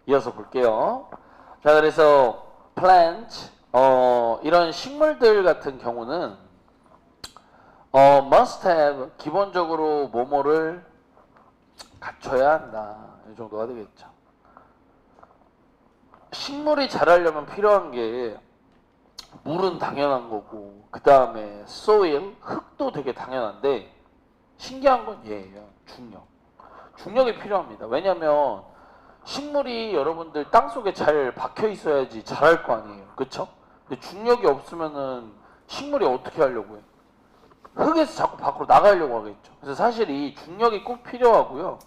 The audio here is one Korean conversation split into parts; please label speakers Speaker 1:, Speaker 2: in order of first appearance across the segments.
Speaker 1: 이어서 볼게요. 자, 그래서 plant, 이런 식물들 같은 경우는 must have, 기본적으로 뭐뭐를 갖춰야 한다. 이 정도가 되겠죠. 식물이 자라려면 필요한 게 물은 당연한 거고, 그 다음에 soil, 흙도 되게 당연한데 신기한 건 얘예요. 중력. 중력이 필요합니다. 왜냐면 식물이 여러분들 땅속에 잘 박혀 있어야지 자랄 거 아니에요. 그쵸? 근데 중력이 없으면은 식물이 어떻게 하려고 해? 흙에서 자꾸 밖으로 나가려고 하겠죠. 그래서 사실 이 중력이 꼭 필요하고요.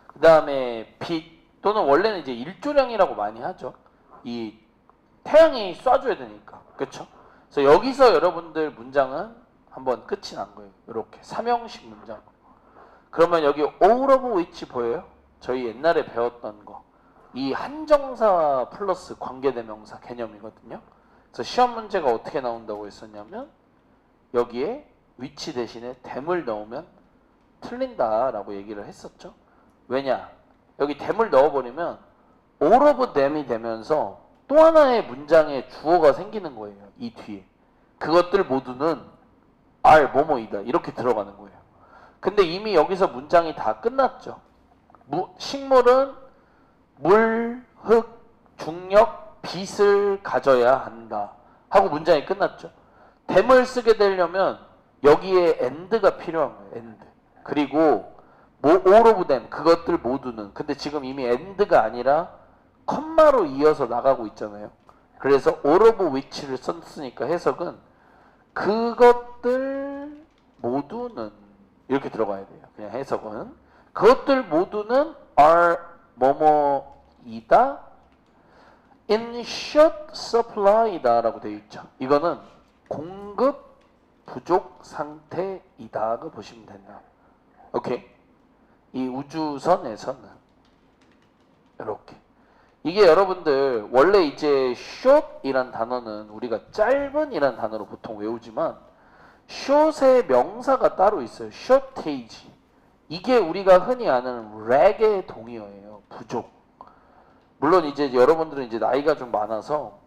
Speaker 1: 그 다음에 빛 또는 원래는 이제 일조량이라고 많이 하죠. 이 태양이 쏴줘야 되니까. 그쵸? 그래서 여기서 여러분들 문장은 한번 끝이 난 거예요. 이렇게 삼형식 문장. 그러면 여기 all of which 보여요? 저희 옛날에 배웠던 거. 이 한정사 플러스 관계대명사 개념이거든요. 그래서 시험 문제가 어떻게 나온다고 했었냐면 여기에 which 대신에 them을 넣으면 틀린다라고 얘기를 했었죠. 왜냐? 여기 them을 넣어버리면 all of them이 되면서 또 하나의 문장에 주어가 생기는 거예요. 이 뒤에. 그것들 모두는 are 뭐뭐이다. 이렇게 들어가는 거예요. 근데 이미 여기서 문장이 다 끝났죠. 식물은 물, 흙, 중력, 빛을 가져야 한다. 하고 문장이 끝났죠. them을 쓰게 되려면 여기에 and가 필요한 거예요. and. 그리고 all of them, 그것들 모두는. 근데 지금 이미 and가 아니라 컴마로 이어서 나가고 있잖아요. 그래서 all of which를 썼으니까 해석은 그것들 모두는 이렇게 들어가야 돼요. 그냥 해석은 그것들 모두는 are 뭐뭐이다 in short supply이다 라고 되어 있죠. 이거는 공급 부족 상태이다고 보시면 된다. 오케이? 이 우주선에서는 이렇게 이게 여러분들 원래 이제 short이란 단어는 우리가 짧은 이란 단어로 보통 외우지만 short의 명사가 따로 있어요. shortage. 이게 우리가 흔히 아는 lag의 동의어예요. 부족. 물론 이제 여러분들은 이제 나이가 좀 많아서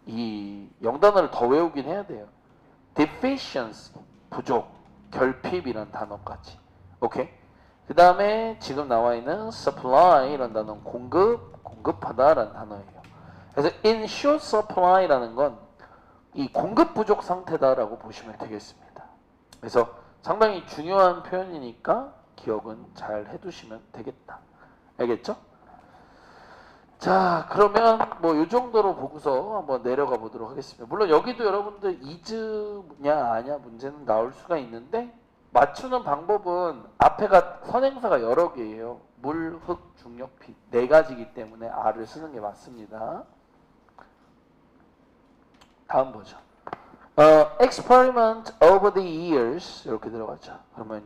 Speaker 1: 이 영단어를 더 외우긴 해야 돼요. deficiency, 부족, 결핍이란 단어까지. 오케이? 그 다음에 지금 나와 있는 supply라는 단어는 공급하다라는 단어예요. 그래서 in short supply라는 건 이 공급 부족 상태다라고 보시면 되겠습니다. 그래서 상당히 중요한 표현이니까 기억은 잘 해두시면 되겠다. 알겠죠? 자, 그러면 뭐 이 정도로 보고서 한번 내려가 보도록 하겠습니다. 물론 여기도 여러분들 is냐 아냐 문제는 나올 수가 있는데 맞추는 방법은 앞에가 선행사가 여러 개예요. 물, 흙, 중력, 빛 네 가지이기 때문에 R을 쓰는 게 맞습니다. 다음 보죠. experiment over the years 이렇게 들어가죠. 그러면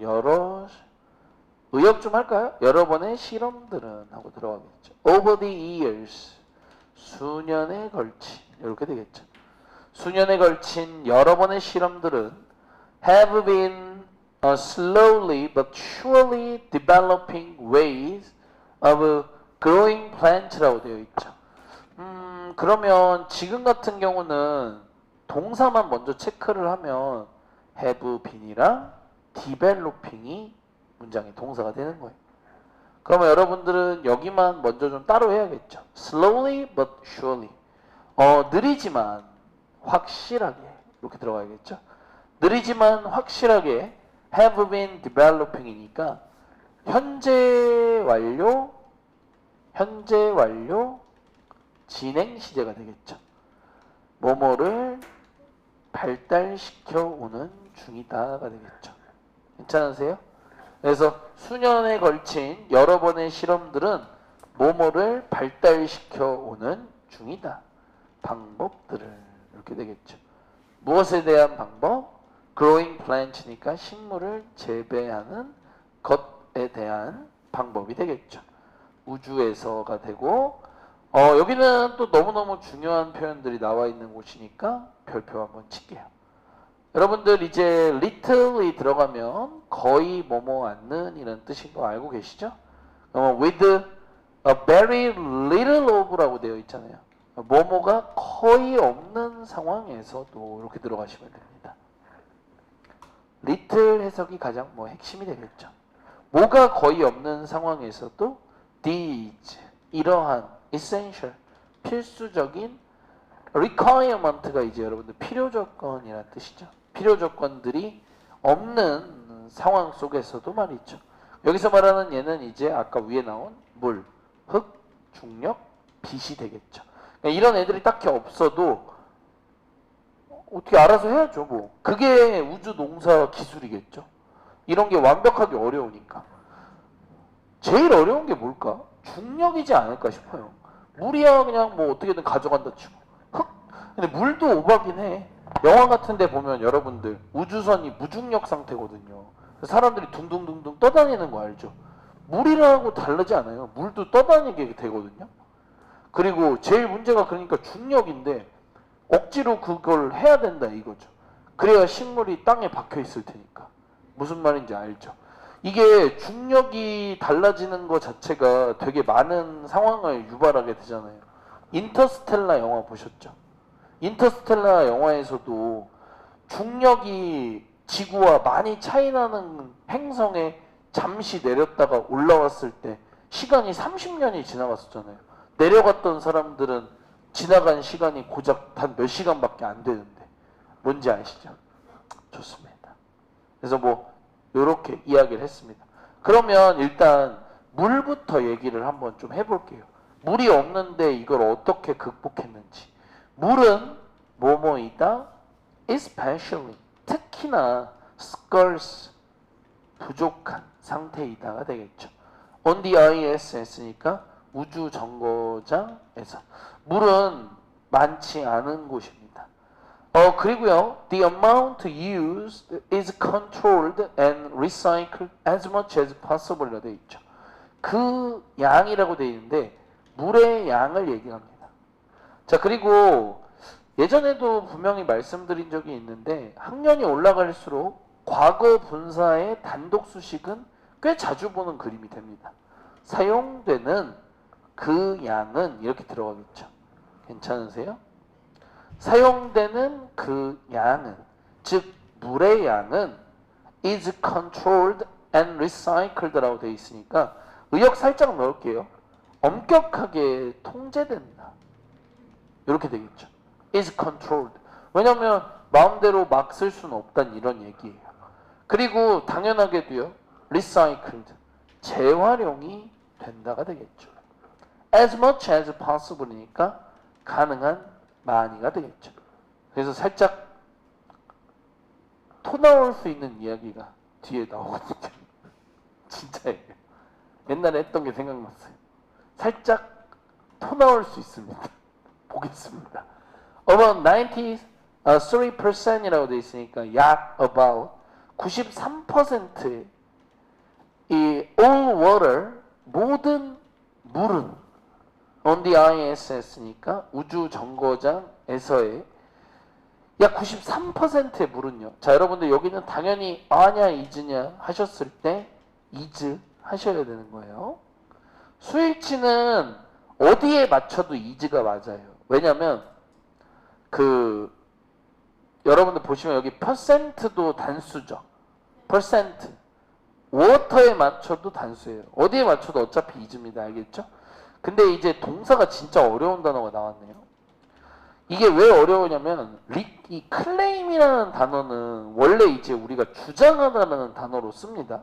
Speaker 1: 의역 좀 할까요? 여러 번의 실험들은 하고 들어가겠죠. over the years 수년에 걸친 이렇게 되겠죠. 수년에 걸친 여러 번의 실험들은 have been slowly but surely developing ways of growing plants라고 되어 있죠. 그러면 지금 같은 경우는 동사만 먼저 체크를 하면 have been이랑 developing이 문장의 동사가 되는 거예요. 그러면 여러분들은 여기만 먼저 좀 따로 해야겠죠. slowly but surely. 느리지만 확실하게 이렇게 들어가야겠죠. 느리지만 확실하게 have been developing이니까 현재 완료 진행 시제가 되겠죠. 뭐뭐를 발달시켜 오는 중이다가 되겠죠. 괜찮으세요? 그래서 수년에 걸친 여러 번의 실험들은 뭐뭐를 발달시켜 오는 중이다. 방법들을 이렇게 되겠죠. 무엇에 대한 방법? growing plant니까 식물을 재배하는 것에 대한 방법이 되겠죠. 우주에서가 되고 여기는 또 너무너무 중요한 표현들이 나와 있는 곳이니까 별표 한번 칠게요. 여러분들 이제 little이 들어가면 거의 뭐뭐 않는 이런 뜻인 거 알고 계시죠? with a very little of라고 되어 있잖아요. 뭐뭐가 거의 없는 상황에서도 이렇게 들어가시면 됩니다. little 해석이 가장 핵심이 되겠죠. 뭐가 거의 없는 상황에서도 these 이러한 essential 필수적인 requirement가 이제 여러분들 필요 조건이라는 뜻이죠. 필요 조건들이 없는 상황 속에서도 말이죠. 여기서 말하는 얘는 이제 아까 위에 나온 물, 흙, 중력, 빛이 되겠죠. 그러니까 이런 애들이 딱히 없어도 어떻게 알아서 해야죠. 뭐 그게 우주 농사 기술이겠죠. 이런 게 완벽하게 어려우니까. 제일 어려운 게 뭘까? 중력이지 않을까 싶어요. 물이야 그냥 뭐 어떻게든 가져간다 치고. 흙? 근데 물도 오바긴 해. 영화 같은 데 보면 여러분들 우주선이 무중력 상태거든요. 사람들이 둥둥둥둥 떠다니는 거 알죠? 물이라고 다르지 않아요. 물도 떠다니게 되거든요. 그리고 제일 문제가 그러니까 중력인데 억지로 그걸 해야 된다 이거죠. 그래야 식물이 땅에 박혀 있을 테니까. 무슨 말인지 알죠? 이게 중력이 달라지는 것 자체가 되게 많은 상황을 유발하게 되잖아요. 인터스텔라 영화 보셨죠? 인터스텔라 영화에서도 중력이 지구와 많이 차이나는 행성에 잠시 내렸다가 올라왔을 때 시간이 30년이 지나갔었잖아요. 내려갔던 사람들은 지나간 시간이 고작 단 몇 시간밖에 안 되는데 뭔지 아시죠? 좋습니다. 그래서 뭐 이렇게 이야기를 했습니다. 그러면 일단 물부터 얘기를 한번 좀 해볼게요. 물이 없는데 이걸 어떻게 극복했는지. 물은 뭐뭐이다 especially 특히나 scarce 부족한 상태이다가 되겠죠. on the ISS니까 우주 정거장에서 물은 많지 않은 곳입니다. 그리고요, the amount used is controlled and recycled as much as possible로 되어 있죠. 그 양이라고 되어 있는데 물의 양을 얘기합니다. 자, 그리고 예전에도 분명히 말씀드린 적이 있는데 학년이 올라갈수록 과거 분사의 단독 수식은 꽤 자주 보는 그림이 됩니다. 사용되는 그 양은 이렇게 들어가겠죠. 괜찮으세요? 사용되는 그 양은, 즉 물의 양은 is controlled and recycled라고 되어 있으니까 의역 살짝 넣을게요. 엄격하게 통제된다. 이렇게 되겠죠. is controlled. 왜냐하면 마음대로 막 쓸 수는 없다는 이런 얘기예요. 그리고 당연하게도요. recycled. 재활용이 된다가 되겠죠. as much as possible이니까 가능한 많이가 되겠죠. 그래서 살짝 토 나올 수 있는 이야기가 뒤에 나오거든요. 진짜예요. 옛날에 했던 게 생각났어요. 살짝 토 나올 수 있습니다. 보겠습니다. About 93%이라고 되어 있으니까 약 about 93%의 이 all water 모든 물은 on the ISS니까 우주 정거장에서의 약 93%의 물은요. 자, 여러분들 여기는 당연히 아냐 이즈냐 하셨을 때 이즈 하셔야 되는 거예요. 수일치는 어디에 맞춰도 이즈가 맞아요. 왜냐면 여러분들 보시면 여기 퍼센트도 단수죠. 퍼센트. 워터에 맞춰도 단수예요. 어디에 맞춰도 어차피 이즈입니다. 알겠죠? 근데 이제 동사가 진짜 어려운 단어가 나왔네요. 이게 왜 어려우냐면 이 클레임이라는 단어는 원래 이제 우리가 주장하다라는 단어로 씁니다.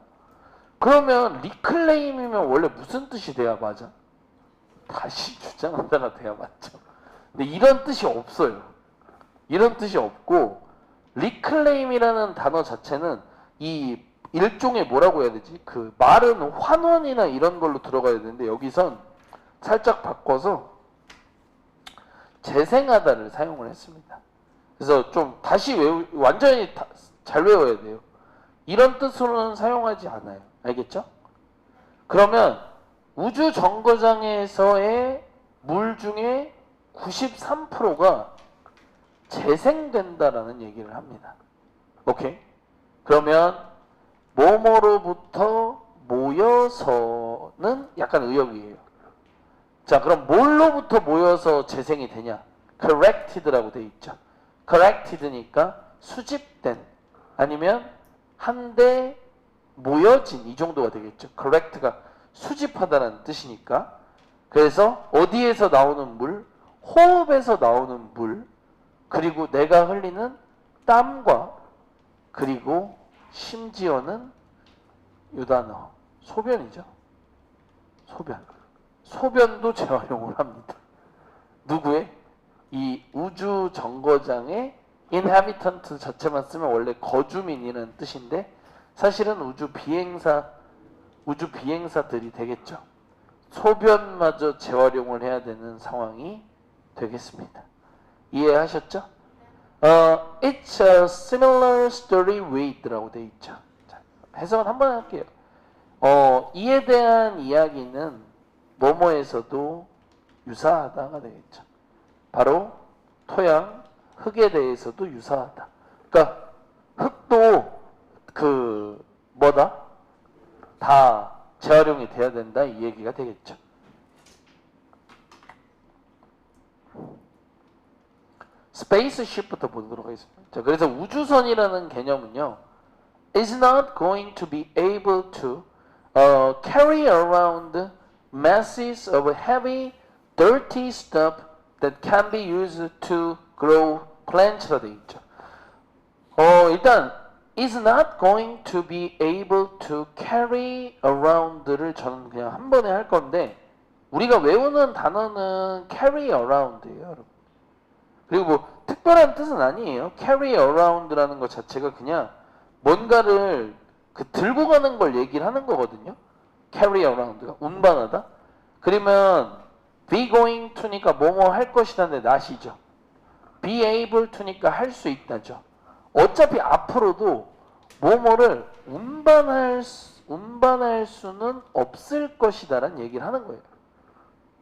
Speaker 1: 그러면 리클레임이면 원래 무슨 뜻이 돼야 맞아? 다시 주장하다가 돼야 맞죠. 근데 이런 뜻이 없어요. 이런 뜻이 없고 리클레임이라는 단어 자체는 이 일종의 뭐라고 해야 되지? 그 말은 환원이나 이런 걸로 들어가야 되는데 여기선 살짝 바꿔서 재생하다를 사용을 했습니다. 그래서 좀 다시 완전히 잘 외워야 돼요. 이런 뜻으로는 사용하지 않아요. 알겠죠? 그러면 우주 정거장에서의 물 중에 93%가 재생된다라는 얘기를 합니다. 오케이? 그러면 뭐뭐로부터 모여서는 약간 의역이에요. 자, 그럼 뭘로부터 모여서 재생이 되냐? collected라고 돼 있죠. collected니까 수집된 아니면 한데 모여진 이 정도가 되겠죠. collect가 수집하다는 뜻이니까. 그래서 어디에서 나오는 물? 호흡에서 나오는 물, 그리고 내가 흘리는 땀과 그리고 심지어는 이 단어 소변이죠. 소변. 소변도 재활용을 합니다. 누구의? 이 우주 정거장의 inhabitant 자체만 쓰면 원래 거주민이라는 뜻인데 사실은 우주 비행사들이 되겠죠. 소변마저 재활용을 해야 되는 상황이 되겠습니다. 이해하셨죠? It's a similar story with라고 돼 있죠. 자, 해석은 한번 할게요. 이에 대한 이야기는 뭐뭐에서도 유사하다가 되겠죠. 바로 토양, 흙에 대해서도 유사하다. 그러니까 흙도 다 재활용이 돼야 된다 이 얘기가 되겠죠. 스페이스쉽부터 보도록 하겠습니다. 자, 그래서 우주선이라는 개념은요, is not going to be able to carry around masses of heavy, dirty stuff that can be used to grow plants라 되어 있죠. 일단 is not going to be able to carry around를 저는 그냥 한 번에 할 건데 우리가 외우는 단어는 carry around예요, 여러분. 그리고 뭐 특별한 뜻은 아니에요. carry around라는 것 자체가 그냥 뭔가를 들고 가는 걸 얘기를 하는 거거든요. carry around가 운반하다. 그러면 be going to니까 뭐뭐 할 것이라는데 not이죠. be able to니까 할 수 있다죠. 어차피 앞으로도 뭐뭐를 운반할 수는 없을 것이다라는 얘기를 하는 거예요.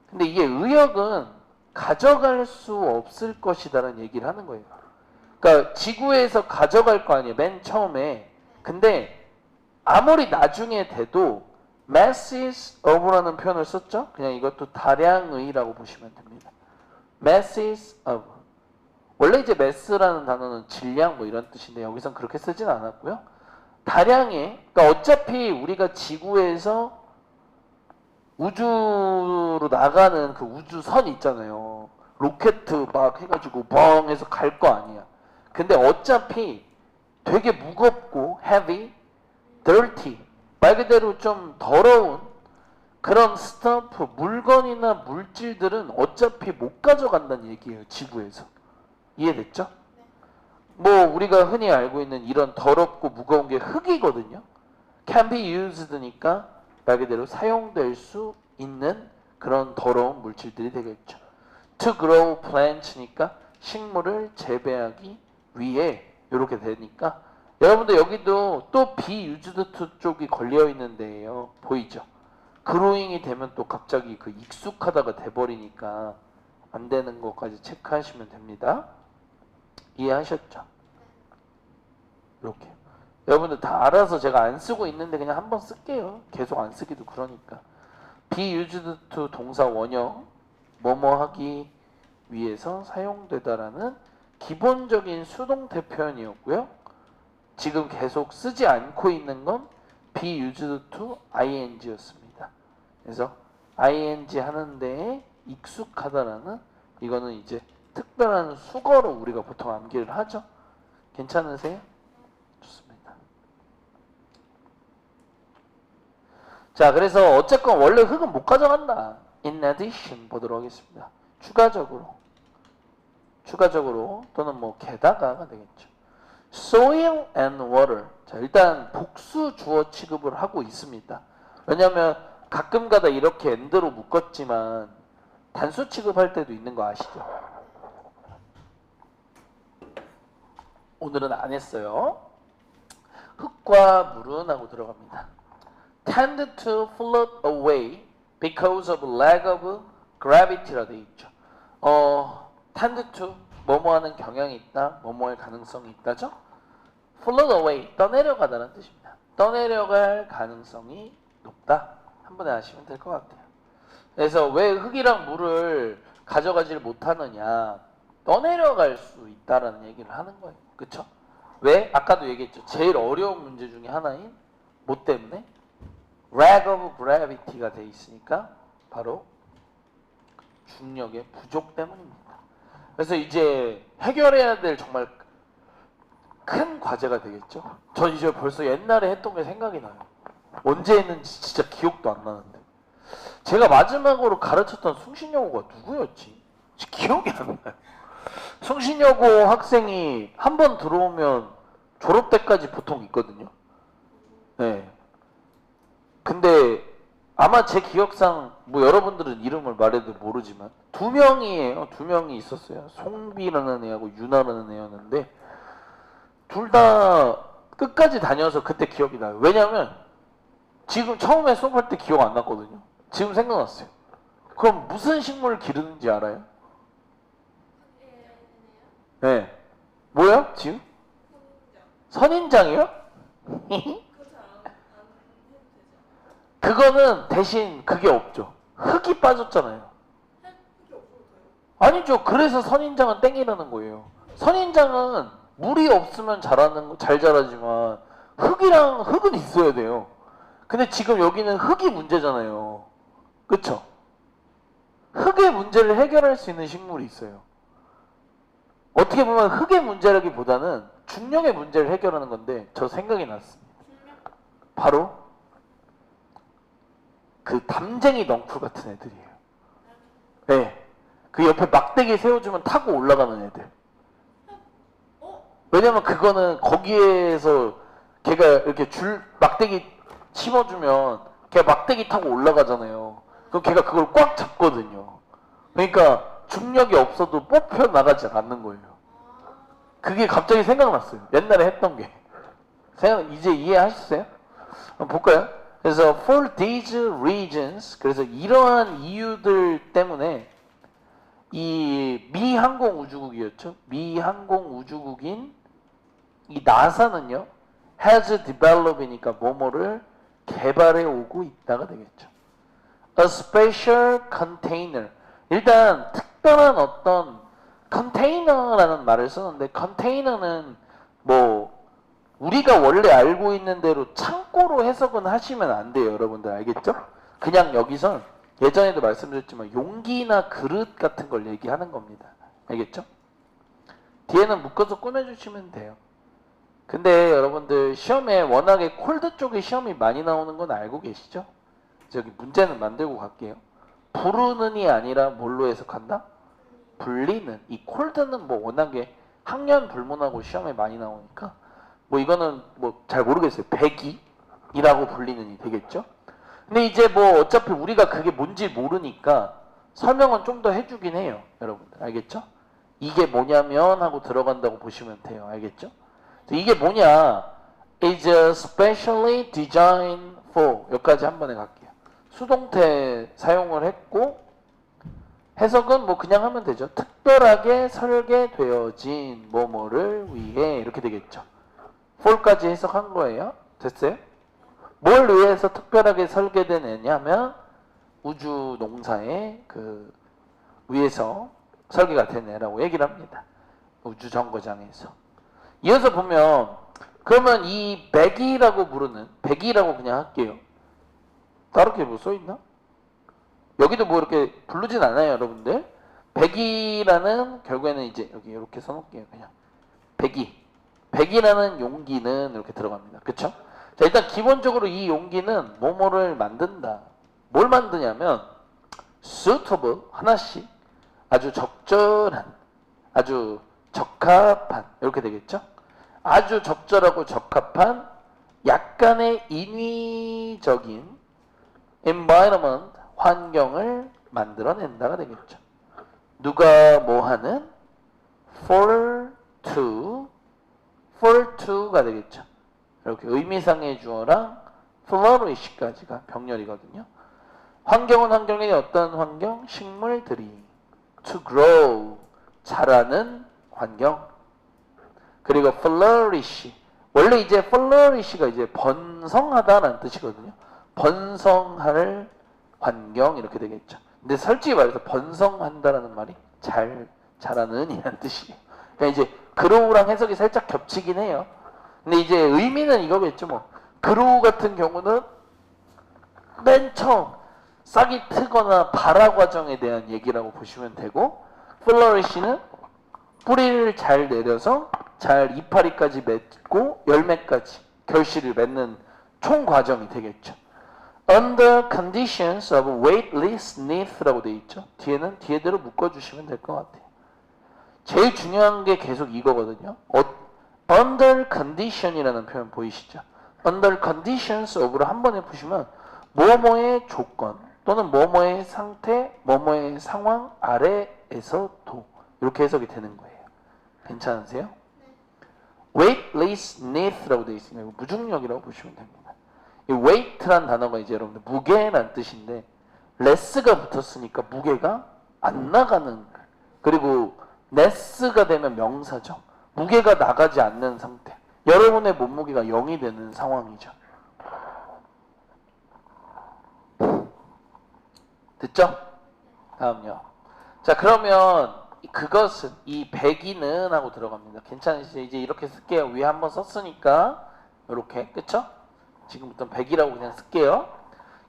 Speaker 1: 근데 이게 의역은 가져갈 수 없을 것이다라는 얘기를 하는 거예요. 그러니까 지구에서 가져갈 거 아니에요. 맨 처음에. 근데 아무리 나중에 돼도 masses of라는 표현을 썼죠. 그냥 이것도 다량의라고 보시면 됩니다. masses of. 원래 이제 mass라는 단어는 질량 뭐 이런 뜻인데 여기선 그렇게 쓰진 않았고요. 다량의, 그러니까 어차피 우리가 지구에서 우주로 나가는 그 우주선 있잖아요. 로켓 막 해가지고 뻥 해서 갈 거 아니야. 근데 어차피 되게 무겁고 heavy, dirty, 말 그대로 좀 더러운 그런 스탬프, 물건이나 물질들은 어차피 못 가져간다는 얘기예요. 지구에서. 이해됐죠? 뭐 우리가 흔히 알고 있는 이런 더럽고 무거운 게 흙이거든요. can be used니까 말 그대로 사용될 수 있는 그런 더러운 물질들이 되겠죠. to grow plants니까 식물을 재배하기 위해 이렇게 되니까 여러분들 여기도 또 be used to 쪽이 걸려 있는데요. 보이죠? growing이 되면 또 갑자기 익숙하다가 돼버리니까 안 되는 것까지 체크하시면 됩니다. 이해하셨죠? 이렇게. 여러분들 다 알아서 제가 안 쓰고 있는데 그냥 한번 쓸게요. 계속 안 쓰기도 그러니까. be used to 동사 원형 뭐뭐 하기 위해서 사용되다라는 기본적인 수동태 표현이었고요. 지금 계속 쓰지 않고 있는 건 be used to ing였습니다. 그래서 ing 하는데 익숙하다라는 이거는 이제 특별한 수거로 우리가 보통 암기를 하죠. 괜찮으세요? 좋습니다. 자, 그래서 어쨌건 원래 흙은 못 가져간다. In addition 보도록 하겠습니다. 추가적으로 또는 뭐 게다가가 되겠죠. Soil and water. 자, 일단 복수 주어 취급을 하고 있습니다. 왜냐하면 가끔가다 이렇게 and로 묶었지만 단수 취급할 때도 있는 거 아시죠? 오늘은 안 했어요. 흙과 물은 하고 들어갑니다. Tend to float away because of lack of gravity라 되어 있죠. tend to 뭐뭐 하는 경향이 있다, 뭐뭐의 가능성이 있다죠. float away 떠내려가다는 뜻입니다. 떠내려갈 가능성이 높다. 한 번에 아시면 될 것 같아요. 그래서 왜 흙이랑 물을 가져가질 못하느냐, 떠내려갈 수 있다라는 얘기를 하는 거예요. 그쵸? 왜? 아까도 얘기했죠. 제일 어려운 문제 중에 하나인 뭐 때문에? lack of gravity가 돼 있으니까 바로 중력의 부족 때문입니다. 그래서 이제 해결해야 될 정말 큰 과제가 되겠죠. 전 이제 벌써 옛날에 했던 게 생각이 나요. 언제 했는지 진짜 기억도 안 나는데. 제가 마지막으로 가르쳤던 숭신여고가 누구였지? 기억이 안 나요. 숭신여고 학생이 한 번 들어오면 졸업 때까지 보통 있거든요. 네. 근데 아마 제 기억상 뭐 여러분들은 이름을 말해도 모르지만 2명이에요. 2명이 있었어요. 송비라는 애하고 유나라는 애였는데 둘 다 끝까지 다녀서 그때 기억이 나요. 왜냐면 지금 처음에 수업할 때 기억 안 났거든요. 지금 생각났어요. 그럼 무슨 식물을 기르는지 알아요? 네. 뭐야? 지금? 선인장이요? 그거는 대신 그게 없죠. 흙이 빠졌잖아요. 아니죠. 그래서 선인장은 땡이라는 거예요. 선인장은 물이 없으면 잘 자라지만 흙은 있어야 돼요. 근데 지금 여기는 흙이 문제잖아요. 그쵸? 흙의 문제를 해결할 수 있는 식물이 있어요. 어떻게 보면 흙의 문제라기보다는 중력의 문제를 해결하는 건데 저 생각이 났습니다. 바로 그 담쟁이 넝쿨 같은 애들이에요. 네. 그 옆에 막대기 세워주면 타고 올라가는 애들. 왜냐면 그거는 거기에서 걔가 이렇게 막대기 심어주면 걔가 막대기 타고 올라가잖아요. 그럼 걔가 그걸 꽉 잡거든요. 그러니까 중력이 없어도 뽑혀 나가지 않는 거예요. 그게 갑자기 생각났어요. 옛날에 했던 게. 이제 이해하셨어요? 한번 볼까요? 그래서 for these reasons, 그래서 이러한 이유들 때문에 이 미 항공우주국이었죠. 미 항공우주국인 이 나사는요, has develop이니까 뭐뭐를 개발해 오고 있다가 되겠죠. A special container. 일단 특별한 어떤 컨테이너라는 말을 쓰는데 컨테이너는 뭐 우리가 원래 알고 있는 대로 창고로 해석은 하시면 안 돼요. 여러분들 알겠죠? 그냥 여기선 예전에도 말씀드렸지만 용기나 그릇 같은 걸 얘기하는 겁니다. 알겠죠? 뒤에는 묶어서 꾸며주시면 돼요. 근데 여러분들 시험에 워낙에 콜드 쪽에 시험이 많이 나오는 건 알고 계시죠? 저기 문제는 만들고 갈게요. 부르는이 아니라 뭘로 해석한다? 불리는. 이 콜드는 뭐 워낙에 학년 불문하고 시험에 많이 나오니까 뭐 이거는 뭐 잘 모르겠어요. 배기이라고 불리는이 되겠죠? 근데 이제 뭐 어차피 우리가 그게 뭔지 모르니까 설명은 좀 더 해주긴 해요. 여러분들 알겠죠? 이게 뭐냐면 하고 들어간다고 보시면 돼요. 알겠죠? 이게 뭐냐? is specially designed for 여기까지 한 번에 갈게요. 수동태 사용을 했고 해석은 뭐 그냥 하면 되죠. 특별하게 설계되어진 뭐뭐를 위해 이렇게 되겠죠. for까지 해석한 거예요. 됐어요? 뭘 위해서 특별하게 설계된 애냐면 우주 농사에 그 위해서 설계가 된 애라고 얘기를 합니다. 우주 정거장에서. 이어서 보면 그러면 이 배기라고 부르는 배기라고 그냥 할게요. 다르게 뭐 써있나? 여기도 뭐 이렇게 부르진 않아요, 여러분들. 배기라는 결국에는 이제 여기 이렇게 써놓을게요, 그냥. 배기라는 용기는 이렇게 들어갑니다. 그쵸? 자, 일단 기본적으로 이 용기는 뭐뭐를 만든다. 뭘 만드냐면 suitable 하나씩 아주 적절한 아주 적합한 이렇게 되겠죠? 아주 적절하고 적합한 약간의 인위적인 environment 환경을 만들어낸다가 되겠죠. 누가 뭐 하는? for to가 되겠죠. 이렇게 의미상의 주어랑 flourish까지가 병렬이거든요. 환경은 환경의 어떤 환경? 식물들이 to grow 자라는 환경. 그리고 flourish 원래 이제 flourish가 이제 번성하다라는 뜻이거든요. 번성할 환경 이렇게 되겠죠. 근데 솔직히 말해서 번성한다라는 말이 자라는 이라는 뜻이에요. 그러니까 이제 grow랑 해석이 살짝 겹치긴 해요. 근데 이제 의미는 이거겠죠. 뭐 grow 같은 경우는 맨 처음 싹이 트거나 발화 과정에 대한 얘기라고 보시면 되고, flourish는 뿌리를 잘 내려서 잘 이파리까지 맺고 열매까지 결실을 맺는 총 과정이 되겠죠. Under conditions of weightlessness라고 돼 있죠. 뒤에는 뒤에대로 묶어주시면 될 것 같아요. 제일 중요한 게 계속 이거거든요. Under condition이라는 표현 보이시죠? Under conditions of를 한 번에 푸시면 뭐뭐의 조건 또는 뭐뭐의 상태, 뭐뭐의 상황 아래에서도 이렇게 해석이 되는 거예요. 괜찮으세요? weightlessness라고 되어 있으니까 무중력이라고 보시면 됩니다. 이 weight란 단어가 이제 여러분들 무게란 뜻인데 less가 붙었으니까 무게가 안 나가는, 그리고 ness가 되면 명사죠. 무게가 나가지 않는 상태. 여러분의 몸무게가 0이 되는 상황이죠. 됐죠? 다음요. 자, 그러면 그것은 이 백이는 하고 들어갑니다. 괜찮으시죠? 이제 이렇게 쓸게요. 위에 한번 썼으니까 이렇게, 그쵸? 지금부터 백이라고 그냥 쓸게요.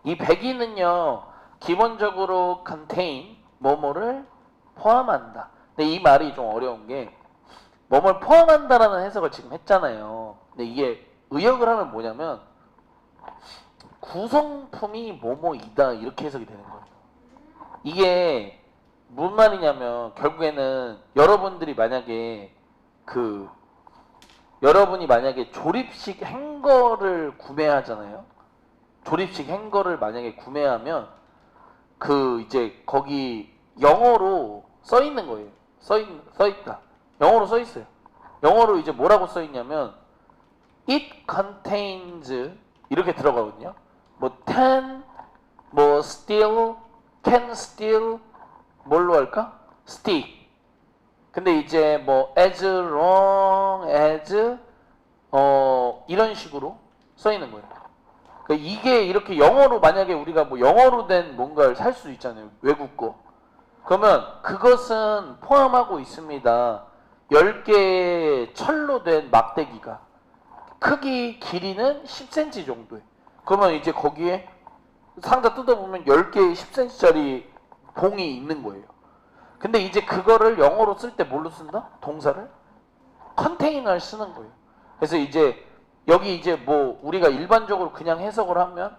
Speaker 1: 이 백이는요 기본적으로 contain 뭐뭐를 포함한다. 근데 이 말이 좀 어려운 게 뭐뭐를 포함한다라는 해석을 지금 했잖아요. 근데 이게 의역을 하면 뭐냐면 구성품이 뭐뭐이다 이렇게 해석이 되는 거예요. 이게 무슨 말이냐면 결국에는 여러분들이 만약에 여러분이 만약에 조립식 행거를 구매하잖아요. 조립식 행거를 만약에 구매하면 이제 거기 영어로 써 있는 거예요. 써 있다. 영어로 써 있어요. 영어로 이제 뭐라고 써 있냐면 it contains 이렇게 들어가거든요. 뭐 ten, 뭐 still, can still 뭘로 할까? stick. 근데 이제 뭐 as long as 이런 식으로 써 있는 거예요. 그러니까 이게 이렇게 영어로 만약에 우리가 뭐 영어로 된 뭔가를 살 수 있잖아요. 외국 거. 그러면 그것은 포함하고 있습니다. 10개의 철로 된 막대기가 크기 길이는 10cm 정도예요. 그러면 이제 거기에 상자 뜯어보면 10개의 10cm짜리 봉이 있는 거예요. 근데 이제 그거를 영어로 쓸 때 뭘로 쓴다? 동사를 컨테이너를 쓰는 거예요. 그래서 이제 여기 이제 뭐 우리가 일반적으로 그냥 해석을 하면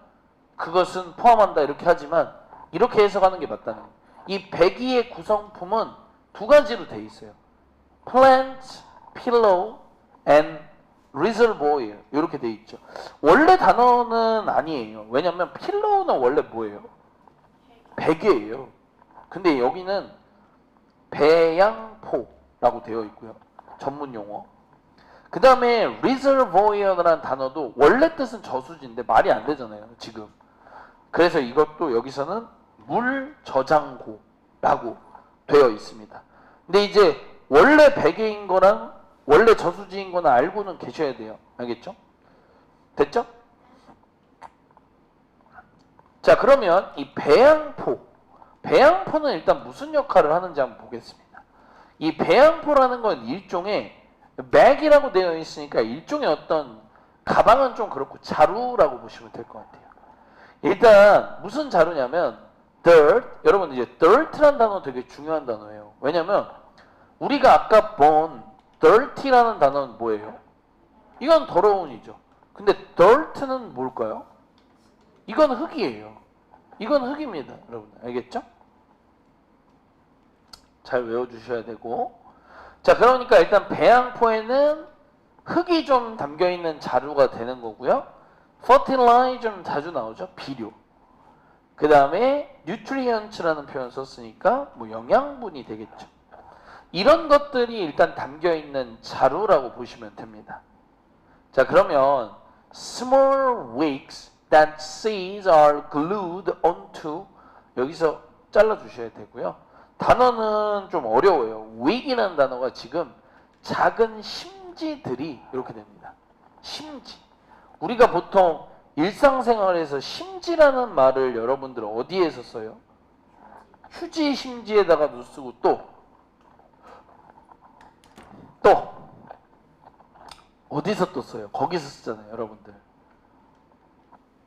Speaker 1: 그것은 포함한다 이렇게 하지만 이렇게 해석하는 게 맞다는 거예요. 이 배기의 구성품은 두 가지로 돼 있어요. plant, pillow, and reservoir 이렇게 돼 있죠. 원래 단어는 아니에요. 왜냐면 pillow는 원래 뭐예요? 베개예요. 근데 여기는 배양포라고 되어 있고요. 전문 용어. 그 다음에 reservoir라는 단어도 원래 뜻은 저수지인데 말이 안 되잖아요. 지금. 그래서 이것도 여기서는 물 저장고라고 되어 있습니다. 근데 이제 원래 베개인 거랑 원래 저수지인 거는 알고는 계셔야 돼요. 알겠죠? 됐죠? 자, 그러면 이 배양포는 일단 무슨 역할을 하는지 한번 보겠습니다. 이 배양포라는 건 일종의 백이라고 되어 있으니까 일종의 어떤 가방은 좀 그렇고 자루라고 보시면 될 것 같아요. 일단 무슨 자루냐면 dirt, 여러분 이제 dirt라는 단어 되게 중요한 단어예요. 왜냐면 우리가 아까 본 dirty라는 단어는 뭐예요? 이건 더러운이죠. 근데 dirt는 뭘까요? 이건 흙이에요. 이건 흙입니다. 여러분 알겠죠? 잘 외워주셔야 되고. 자, 그러니까 일단 배양포에는 흙이 좀 담겨있는 자루가 되는 거고요. fertilizer 좀 자주 나오죠. 비료. 그 다음에 nutrients라는 표현 썼으니까 뭐 영양분이 되겠죠. 이런 것들이 일단 담겨있는 자루라고 보시면 됩니다. 자, 그러면 small wicks that seeds are glued onto 여기서 잘라주셔야 되고요. 단어는 좀 어려워요. wig이라는 단어가 지금 작은 심지들이 이렇게 됩니다. 심지. 우리가 보통 일상생활에서 심지라는 말을 여러분들 어디에서 써요? 휴지 심지에다가도 쓰고 또 어디서 또 써요? 거기서 쓰잖아요, 여러분들.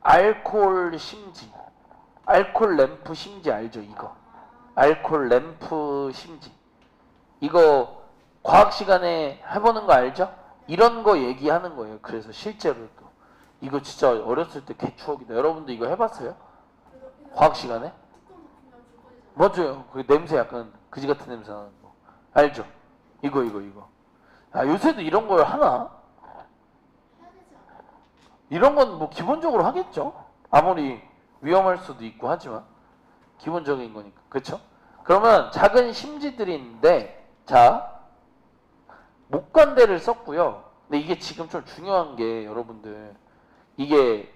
Speaker 1: 알코올 심지, 알코올 램프 심지 알죠? 이거 알코올 램프 심지, 이거 과학 시간에 해보는 거 알죠? 이런 거 얘기하는 거예요. 그래서 실제로도 이거 진짜 어렸을 때 개추억이다. 여러분도 이거 해봤어요? 과학 시간에? 맞아요. 그 냄새 약간 그지 같은 냄새 나는 거 알죠? 이거. 아, 요새도 이런 걸 하나? 이런 건 뭐 기본적으로 하겠죠. 아무리 위험할 수도 있고 하지만 기본적인 거니까. 그렇죠? 그러면 작은 심지들인데, 자, 목관대를 썼고요. 근데 이게 지금 좀 중요한 게 여러분들, 이게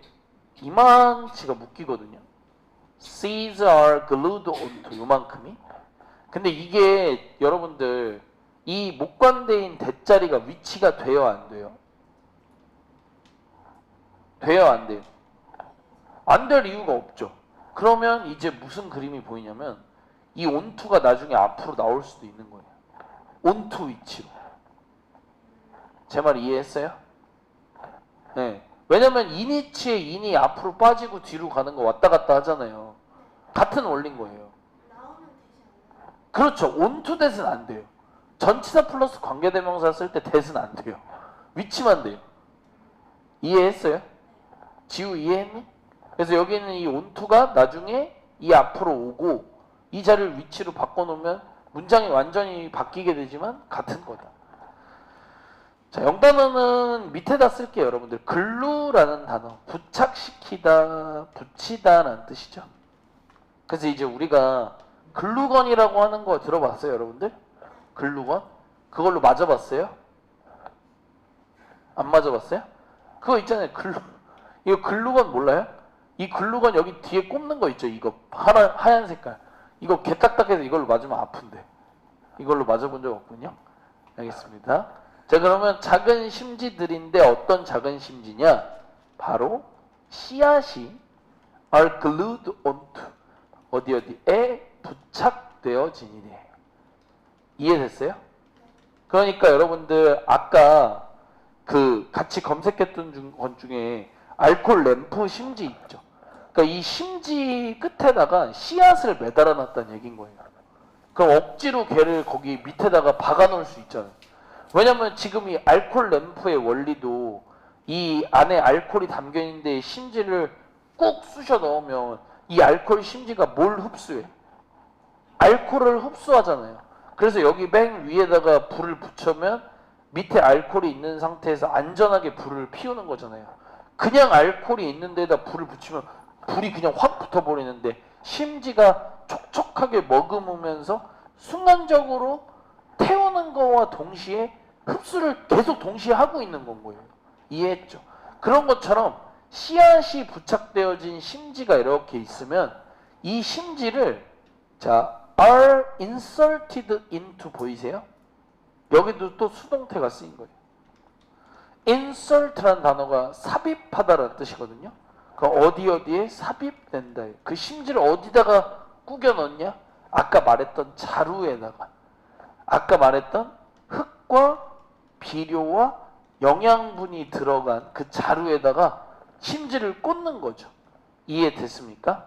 Speaker 1: 이만치가 묶이거든요. Seeds are glued onto 요만큼이. 근데 이게 여러분들 이 목관대인 대자리가 위치가 돼요, 안 돼요? 돼요, 안 돼요? 안 될 이유가 없죠. 그러면 이제 무슨 그림이 보이냐면 이 온투가 나중에 앞으로 나올 수도 있는 거예요. 온투 위치로. 제 말 이해했어요? 네. 왜냐면 인이치에 인이 앞으로 빠지고 뒤로 가는 거 왔다 갔다 하잖아요. 같은 원리인 거예요. 그렇죠. 온투 대는 안 돼요. 전치사 플러스 관계대명사 쓸 때 대는 안 돼요. 위치만 돼요. 이해했어요? 지우 이해했니? 그래서 여기는 이 온투가 나중에 이 앞으로 오고 이 자리를 위치로 바꿔놓으면 문장이 완전히 바뀌게 되지만 같은 거다. 자, 영단어는 밑에다 쓸게요. 여러분들. 글루라는 단어, 부착시키다, 붙이다 라는 뜻이죠. 그래서 이제 우리가 글루건이라고 하는 거 들어봤어요, 여러분들? 글루건? 그걸로 맞아봤어요? 안 맞아봤어요? 그거 있잖아요. 이거 글루건 몰라요? 이 글루건 여기 뒤에 꼽는 거 있죠? 이거 하얀 색깔. 이거 개딱딱해서 이걸로 맞으면 아픈데. 이걸로 맞아본 적 없군요. 알겠습니다. 자, 그러면 작은 심지들인데 어떤 작은 심지냐? 바로 씨앗이 are glued onto 어디에 부착되어지니래. 이해됐어요? 그러니까 여러분들 아까 그 같이 검색했던 것 중에 알코올 램프 심지 있죠. 그러니까 이 심지 끝에다가 씨앗을 매달아 놨다는 얘기인 거예요. 그럼 억지로 걔를 거기 밑에다가 박아 놓을 수 있잖아요. 왜냐면 지금 이 알코올 램프의 원리도 이 안에 알코올이 담겨 있는데 심지를 꾹 쑤셔 넣으면 이 알코올 심지가 뭘 흡수해? 알코올을 흡수하잖아요. 그래서 여기 맨 위에다가 불을 붙여면 밑에 알코올이 있는 상태에서 안전하게 불을 피우는 거잖아요. 그냥 알코올이 있는 데다 불을 붙이면 불이 그냥 확 붙어버리는데 심지가 촉촉하게 머금으면서 순간적으로 태우는 거와 동시에 흡수를 계속 동시에 하고 있는 건 거예요. 이해했죠? 그런 것처럼 씨앗이 부착되어진 심지가 이렇게 있으면 이 심지를 자 are inserted into 보이세요? 여기도 또 수동태가 쓰인 거예요. insert라는 단어가 삽입하다라는 뜻이거든요. 그 어디에 삽입된다. 그 심지를 어디다가 꾸겨 넣냐? 아까 말했던 자루에다가, 아까 말했던 흙과 비료와 영양분이 들어간 그 자루에다가 심지를 꽂는 거죠. 이해됐습니까?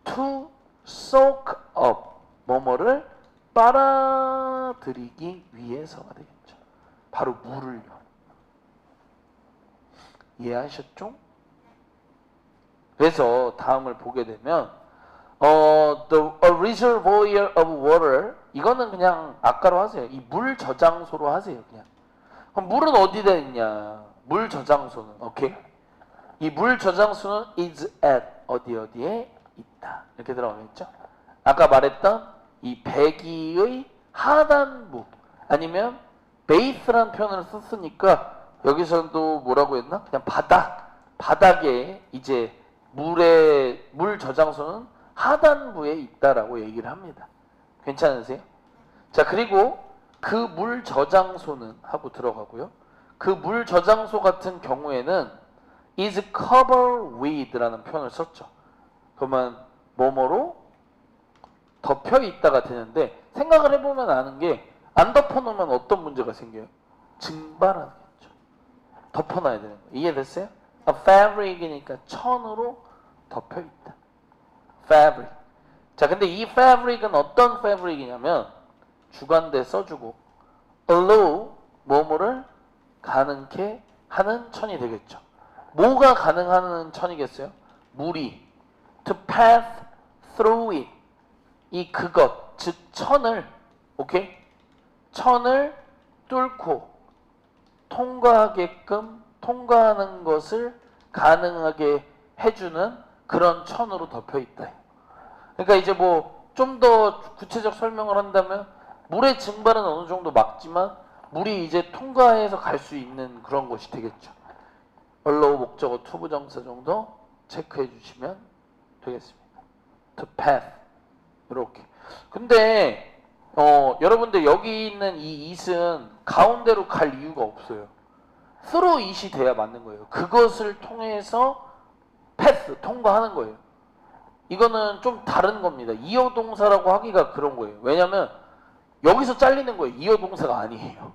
Speaker 1: to soak up 뭐뭐를 빨아들이기 위해서가 되겠죠. 바로 물을요. 이해하셨죠? 그래서 다음을 보게 되면 the a reservoir of water 이거는 그냥 아까로 하세요. 이 물 저장소로 하세요. 그냥. 그럼 물은 어디다 있냐? 물 저장소는 오케이. 이 물 저장소는 is at 어디에 있다. 이렇게 들어가겠죠? 아까 말했던 이 배기의 하단부 아니면 베이스라는 표현을 썼으니까 여기서도 뭐라고 했나? 그냥 바닥에 이제 물 저장소는 하단부에 있다라고 얘기를 합니다. 괜찮으세요? 자, 그리고 그 물 저장소는 하고 들어가고요. 그 물 저장소 같은 경우에는 is covered with라는 표현을 썼죠. 그러면 뭐뭐로 덮여 있다가 되는데 생각을 해보면 아는 게 안 덮어놓으면 어떤 문제가 생겨요? 증발하겠죠. 덮어놔야 되는 거. 이해됐어요? A fabric이니까 천으로 덮여 있다. fabric. 자, 근데 이 fabric은 어떤 fabric이냐면 주관대 써주고 allow 뭐뭐를 가능케 하는 천이 되겠죠. 뭐가 가능한 천이겠어요? 물이 to pass through it 이 그것 즉 천을 오케이 천을 뚫고 통과하게끔 통과하는 것을 가능하게 해주는 그런 천으로 덮여 있다. 그러니까 이제 뭐 좀 더 구체적 설명을 한다면 물의 증발은 어느 정도 막지만 물이 이제 통과해서 갈 수 있는 그런 것이 되겠죠. allow 목적어 투부정사 정도 체크해 주시면 되겠습니다. to pass 이렇게. 근데 여러분들 여기 있는 이 it은 가운데로 갈 이유가 없어요. through it이 돼야 맞는 거예요. 그것을 통해서 pass 통과하는 거예요. 이거는 좀 다른 겁니다. 이어 동사라고 하기가 그런 거예요. 왜냐면 여기서 잘리는 거예요. 이어 동사가 아니에요.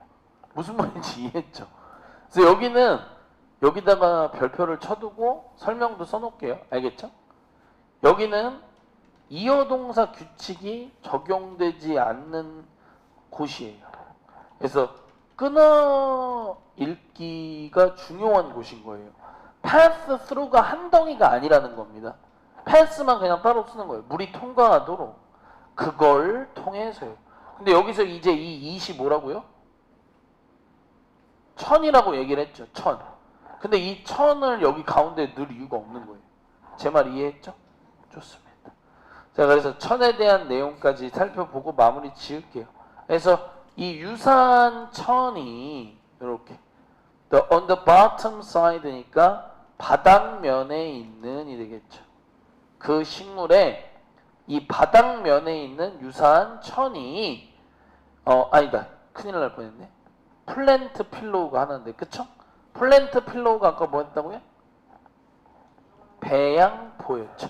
Speaker 1: 무슨 말인지 이해했죠? 그래서 여기는 여기다가 별표를 쳐두고 설명도 써놓을게요. 알겠죠? 여기는 이어 동사 규칙이 적용되지 않는 곳이에요. 그래서 끊어 읽기가 중요한 곳인 거예요. pass through가 한 덩이가 아니라는 겁니다. pass만 그냥 따로 쓰는 거예요. 물이 통과하도록 그걸 통해서요. 근데 여기서 이제 이 it이 뭐라고요? 천이라고 얘기를 했죠. 천. 근데 이 천을 여기 가운데 넣을 이유가 없는 거예요. 제 말 이해했죠? 좋습니다. 자, 그래서 천에 대한 내용까지 살펴보고 마무리 지을게요. 그래서 이 유사한 천이 이렇게 on the bottom side니까 바닥면에 있는이 되겠죠. 그 식물에 이 바닥면에 있는 유사한 천이 아니다. 큰일 날 뻔했네. 플랜트 필로우가 하나인데 그쵸? 플랜트 필로우가 아까 뭐였다고요? 배양포였죠.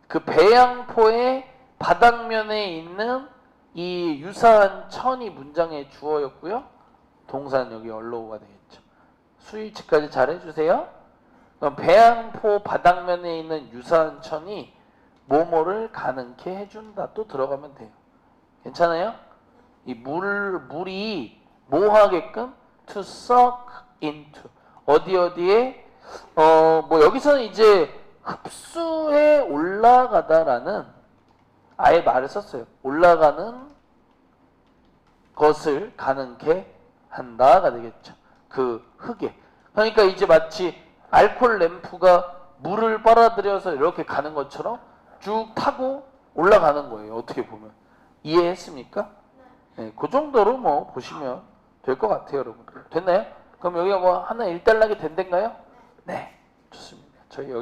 Speaker 1: 그 배양포의 바닥면에 있는 이 유사한 천이 문장의 주어였고요. 동사는 여기 allow가 되겠죠. 수일치까지 잘 해주세요. 그럼 배양포 바닥면에 있는 유사한 천이 뭐뭐를 가능케 해준다. 또 들어가면 돼요. 괜찮아요? 이 물이 뭐 하게끔? to suck into. 어디에? 뭐 여기서는 이제 흡수해 올라가다라는 아예 말을 썼어요. 올라가는 것을 가능케 한다가 되겠죠. 그 흙에. 그러니까 이제 마치 알코올 램프가 물을 빨아들여서 이렇게 가는 것처럼 쭉 타고 올라가는 거예요. 어떻게 보면. 이해했습니까? 네, 그 정도로 뭐 보시면 될 것 같아요, 여러분. 됐나요? 그럼 여기가 뭐 하나 일단락이 된 데인가요? 네, 좋습니다. 저희 여기